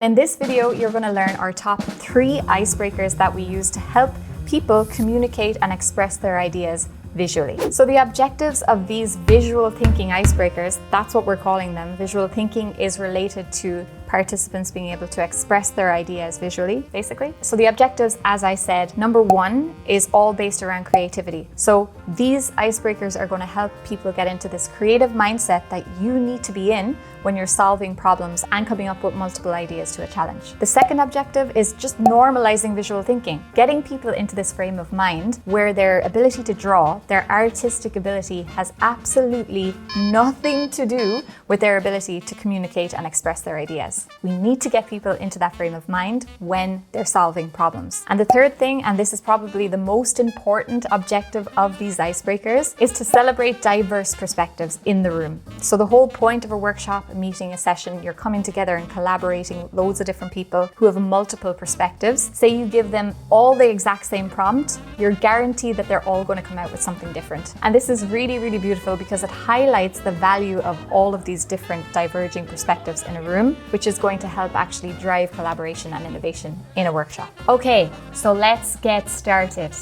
In this video, you're going to learn our top 3 icebreakers that we use to help people communicate and express their ideas visually. So the objectives of these visual thinking icebreakers, that's what we're calling them. Visual thinking is related to participants being able to express their ideas visually, basically. So the objectives, as I said, number 1 is all based around creativity. So these icebreakers are going to help people get into this creative mindset that you need to be in when you're solving problems and coming up with multiple ideas to a challenge. The second objective is just normalizing visual thinking, getting people into this frame of mind where their ability to draw, their artistic ability has absolutely nothing to do with their ability to communicate and express their ideas. We need to get people into that frame of mind when they're solving problems. And the third thing, and this is probably the most important objective of these icebreakers, is to celebrate diverse perspectives in the room. So the whole point of a workshop, a meeting, a session, you're coming together and collaborating with loads of different people who have multiple perspectives. Say you give them all the exact same prompt, you're guaranteed that they're all going to come out with something different. And this is really, really beautiful because it highlights the value of all of these different diverging perspectives in a room, which is going to help actually drive collaboration and innovation in a workshop. Okay, so let's get started.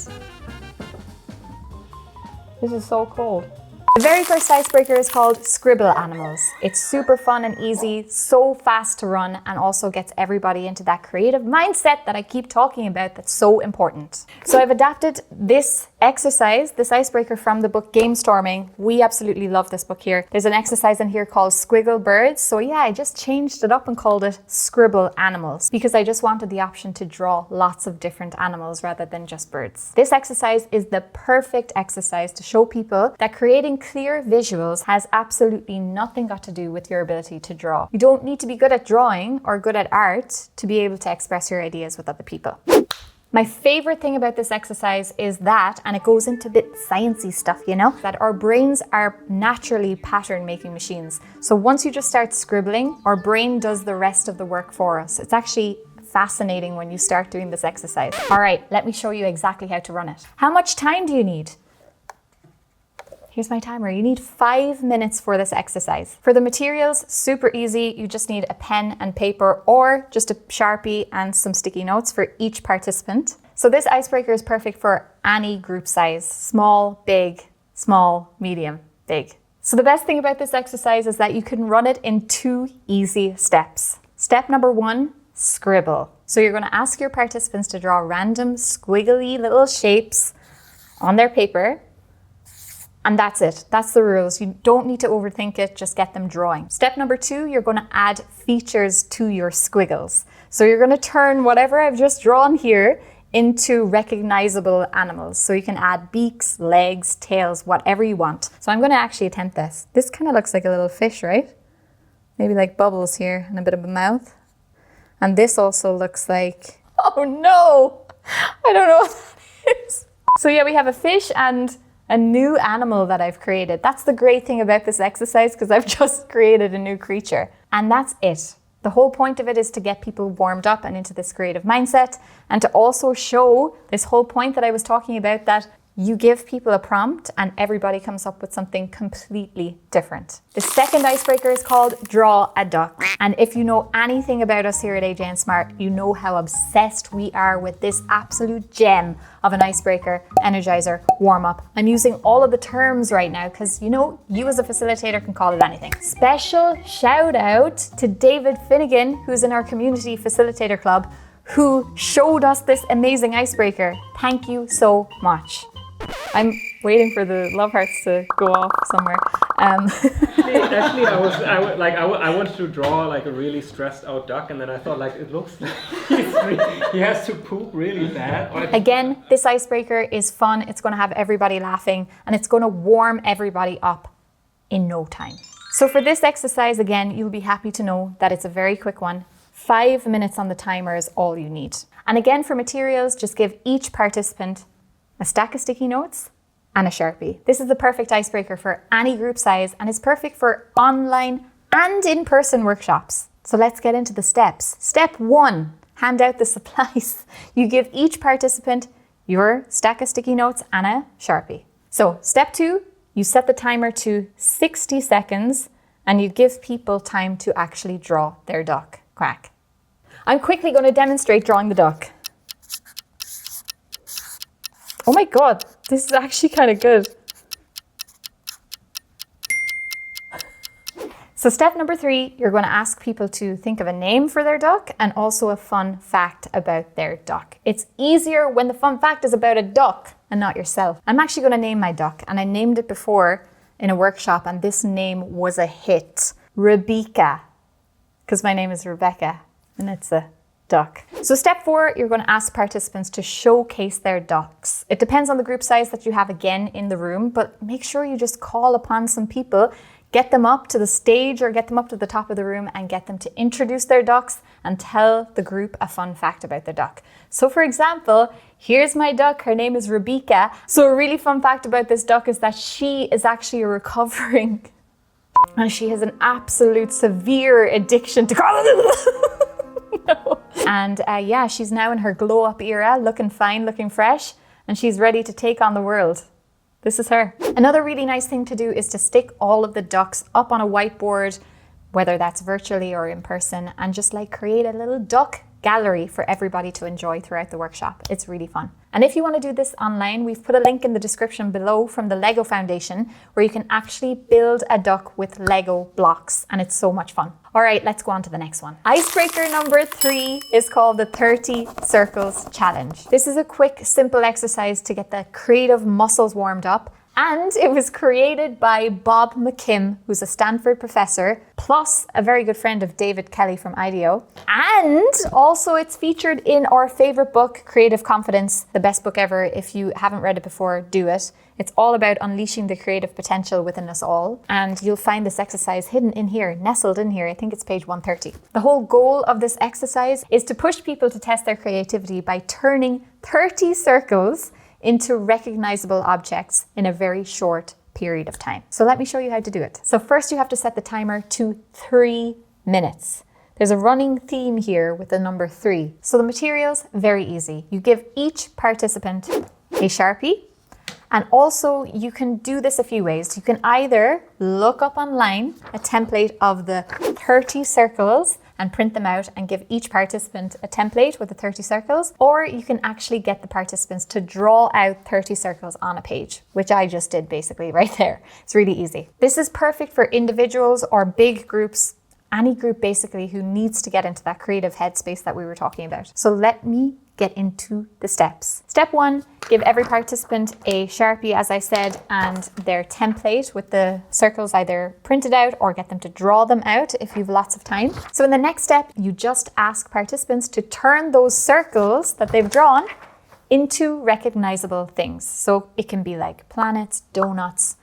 This is so cold. The very first icebreaker is called Scribble Animals. It's super fun and easy, so fast to run, and also gets everybody into that creative mindset that I keep talking about that's so important. So I've adapted this exercise, this icebreaker, from the book Brainstorming. We absolutely love this book here. There's an exercise in here called Squiggle Birds. So yeah, I just changed it up and called it Scribble Animals because I just wanted the option to draw lots of different animals rather than just birds. This exercise is the perfect exercise to show people that creating clear visuals has absolutely nothing got to do with your ability to draw. You don't need to be good at drawing or good at art to be able to express your ideas with other people. My favorite thing about this exercise is that, and it goes into a bit sciencey stuff, you know, that our brains are naturally pattern making machines. So once you just start scribbling, our brain does the rest of the work for us. It's actually fascinating when you start doing this exercise. All right, let me show you exactly how to run it. How much time do you need? Here's my timer. You need 5 minutes for this exercise. For the materials, super easy. You just need a pen and paper or just a Sharpie and some sticky notes for each participant. So this icebreaker is perfect for any group size, small, big, small, medium, big. So the best thing about this exercise is that you can run it in 2 easy steps. Step number 1, scribble. So you're going to ask your participants to draw random squiggly little shapes on their paper. And that's it. That's the rules. You don't need to overthink it. Just get them drawing. Step number 2, you're going to add features to your squiggles. So you're going to turn whatever I've just drawn here into recognizable animals. So you can add beaks, legs, tails, whatever you want. So I'm going to actually attempt this. This kind of looks like a little fish, right? Maybe like bubbles here and a bit of a mouth. And this also looks like, oh no, I don't know what that is. So yeah, we have a fish and a new animal that I've created. That's the great thing about this exercise because I've just created a new creature. And that's it. The whole point of it is to get people warmed up and into this creative mindset and to also show this whole point that I was talking about, that you give people a prompt and everybody comes up with something completely different. The second icebreaker is called Draw a Duck. And if you know anything about us here at AJ&Smart, you know how obsessed we are with this absolute gem of an icebreaker, energizer, warm-up. I'm using all of the terms right now because, you know, you as a facilitator can call it anything. Special shout out to David Finnegan, who's in our community facilitator club, who showed us this amazing icebreaker. Thank you so much. I'm waiting for the love hearts to go off somewhere. Actually, I wanted to draw like a really stressed out duck, and then I thought like it looks like he has to poop really bad. Again, this icebreaker is fun. It's going to have everybody laughing, and it's going to warm everybody up in no time. So for this exercise, again, you'll be happy to know that it's a very quick one. 5 minutes on the timer is all you need. And again, for materials, just give each participant a stack of sticky notes and a Sharpie. This is the perfect icebreaker for any group size and is perfect for online and in-person workshops. So let's get into the steps. Step 1, hand out the supplies. You give each participant your stack of sticky notes and a Sharpie. So step 2, you set the timer to 60 seconds and you give people time to actually draw their duck. Quack. I'm quickly going to demonstrate drawing the duck. Oh my God, this is actually kind of good. So step number 3, you're going to ask people to think of a name for their duck and also a fun fact about their duck. It's easier when the fun fact is about a duck and not yourself. I'm actually going to name my duck, and I named it before in a workshop, and this name was a hit. Rebecca, because my name is Rebecca and it's a duck. So step 4, you're going to ask participants to showcase their ducks. It depends on the group size that you have again in the room, but make sure you just call upon some people, get them up to the stage or get them up to the top of the room and get them to introduce their ducks and tell the group a fun fact about their duck. So for example, here's my duck, her name is Rebecca. So a really fun fact about this duck is that she is actually a recovering, and she has an absolute severe addiction to no. And yeah, she's now in her glow up era, looking fine, looking fresh, and she's ready to take on the world. This is her. Another really nice thing to do is to stick all of the ducks up on a whiteboard, whether that's virtually or in person, and just like create a little duck gallery for everybody to enjoy throughout the workshop. It's really fun. And if you want to do this online, we've put a link in the description below from the Lego Foundation where you can actually build a duck with Lego blocks, and it's so much fun. All right, let's go on to the next one. Icebreaker number 3 is called the 30 Circles Challenge. This is a quick, simple exercise to get the creative muscles warmed up. And it was created by Bob McKim, who's a Stanford professor, plus a very good friend of David Kelly from IDEO. And also it's featured in our favorite book, Creative Confidence, the best book ever. If you haven't read it before, do it. It's all about unleashing the creative potential within us all. And you'll find this exercise hidden in here, nestled in here. I think it's page 130. The whole goal of this exercise is to push people to test their creativity by turning 30 circles into recognizable objects in a very short period of time. So let me show you how to do it. So first you have to set the timer to 3 minutes. There's a running theme here with the number 3. So the materials, very easy. You give each participant a Sharpie, and also you can do this a few ways. You can either look up online a template of the 30 circles and print them out and give each participant a template with the 30 circles, or you can actually get the participants to draw out 30 circles on a page, which I just did basically right there. It's really easy. This is perfect for individuals or big groups, any group basically who needs to get into that creative headspace that we were talking about. So let me get into the steps. Step 1, give every participant a Sharpie, as I said, and their template with the circles either printed out or get them to draw them out if you've lots of time. So in the next step, you just ask participants to turn those circles that they've drawn into recognizable things. So it can be like planets, donuts,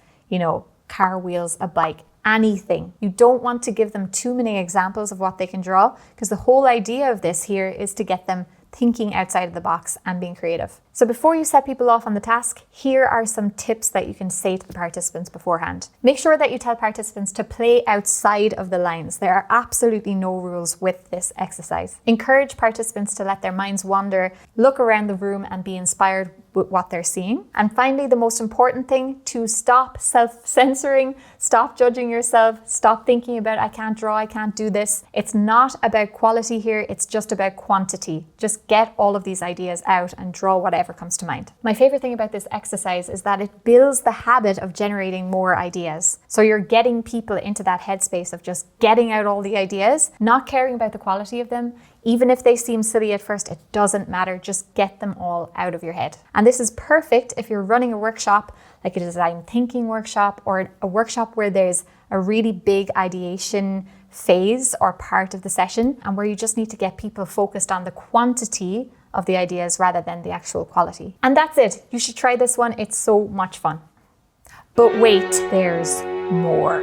car wheels, a bike, anything. You don't want to give them too many examples of what they can draw, because the whole idea of this here is to get them thinking outside of the box and being creative. So before you set people off on the task, here are some tips that you can say to the participants beforehand. Make sure that you tell participants to play outside of the lines. There are absolutely no rules with this exercise. Encourage participants to let their minds wander, look around the room and be inspired with what they're seeing. And finally, the most important thing, to stop self-censoring, stop judging yourself, stop thinking about I can't draw, I can't do this. It's not about quality here, it's just about quantity. Just get all of these ideas out and draw whatever comes to mind. My favorite thing about this exercise is that it builds the habit of generating more ideas. So you're getting people into that headspace of just getting out all the ideas, not caring about the quality of them. Even if they seem silly at first, it doesn't matter. Just get them all out of your head. And this is perfect if you're running a workshop, like a design thinking workshop, or a workshop where there's a really big ideation phase or part of the session, and where you just need to get people focused on the quantity of the ideas rather than the actual quality. And that's it. You should try this one. It's so much fun. But wait, there's more.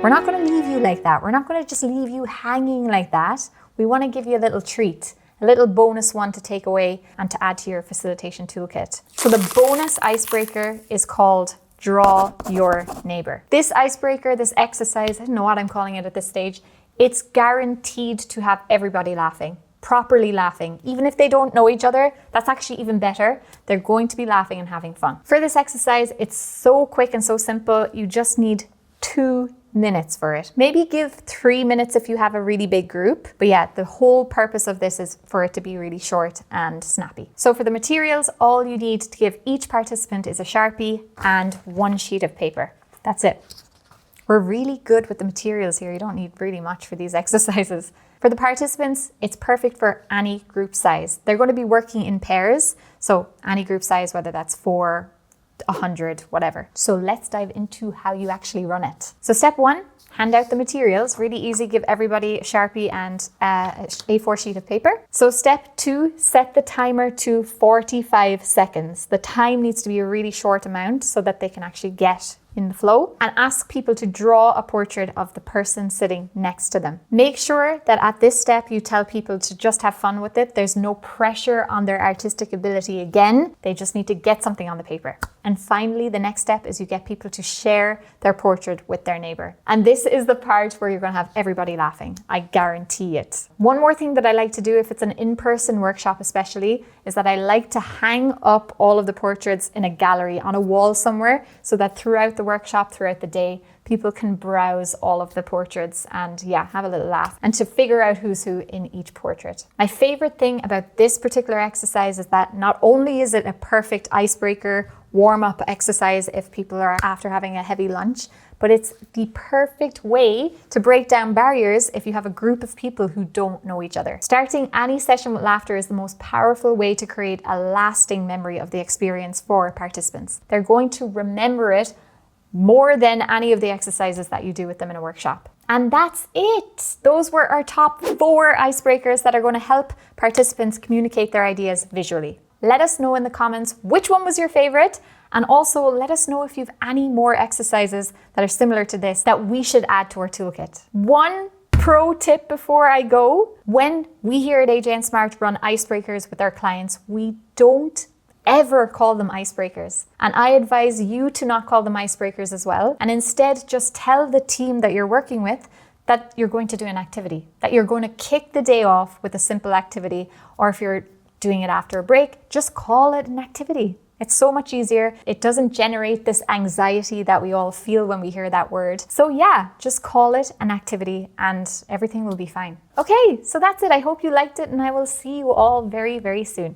We're not going to leave you like that. We're not going to just leave you hanging like that. We want to give you a little treat, a little bonus one to take away and to add to your facilitation toolkit. So the bonus icebreaker is called Draw Your Neighbor. This icebreaker, this exercise, I don't know what I'm calling it at this stage, it's guaranteed to have everybody laughing, properly laughing. Even if they don't know each other, that's actually even better. They're going to be laughing and having fun. For this exercise, it's so quick and so simple. You just need 2 minutes for it. Maybe give 3 minutes if you have a really big group. But yeah, the whole purpose of this is for it to be really short and snappy. So for the materials, all you need to give each participant is a Sharpie and 1 sheet of paper. That's it. We're really good with the materials here. You don't need really much for these exercises. For the participants, it's perfect for any group size. They're going to be working in pairs. So any group size, whether that's 4, 100, whatever. So let's dive into how you actually run it. So step 1, hand out the materials. Really easy. Give everybody a Sharpie and a A4 sheet of paper. So step 2, set the timer to 45 seconds. The time needs to be a really short amount so that they can actually get in the flow, and ask people to draw a portrait of the person sitting next to them. Make sure that at this step you tell people to just have fun with it. There's no pressure on their artistic ability again. They just need to get something on the paper. And finally, the next step is you get people to share their portrait with their neighbor. And this is the part where you're going to have everybody laughing. I guarantee it. One more thing that I like to do, if it's an in-person workshop especially, is that I like to hang up all of the portraits in a gallery on a wall somewhere, so that throughout the workshop, throughout the day, people can browse all of the portraits and yeah, have a little laugh and to figure out who's who in each portrait. My favorite thing about this particular exercise is that not only is it a perfect icebreaker warm-up exercise if people are after having a heavy lunch, but it's the perfect way to break down barriers if you have a group of people who don't know each other. Starting any session with laughter is the most powerful way to create a lasting memory of the experience for participants. They're going to remember it more than any of the exercises that you do with them in a workshop. And that's it. Those were our top 4 icebreakers that are going to help participants communicate their ideas visually. Let us know in the comments which one was your favorite, and also let us know if you have any more exercises that are similar to this that we should add to our toolkit. One pro tip before I go: when we here at AJ&Smart run icebreakers with our clients, we don't ever call them icebreakers. And I advise you to not call them icebreakers as well. And instead, just tell the team that you're working with that you're going to do an activity, that you're going to kick the day off with a simple activity, or if you're doing it after a break, just call it an activity. It's so much easier. It doesn't generate this anxiety that we all feel when we hear that word. So yeah, just call it an activity and everything will be fine. Okay, so that's it. I hope you liked it and I will see you all very, very soon.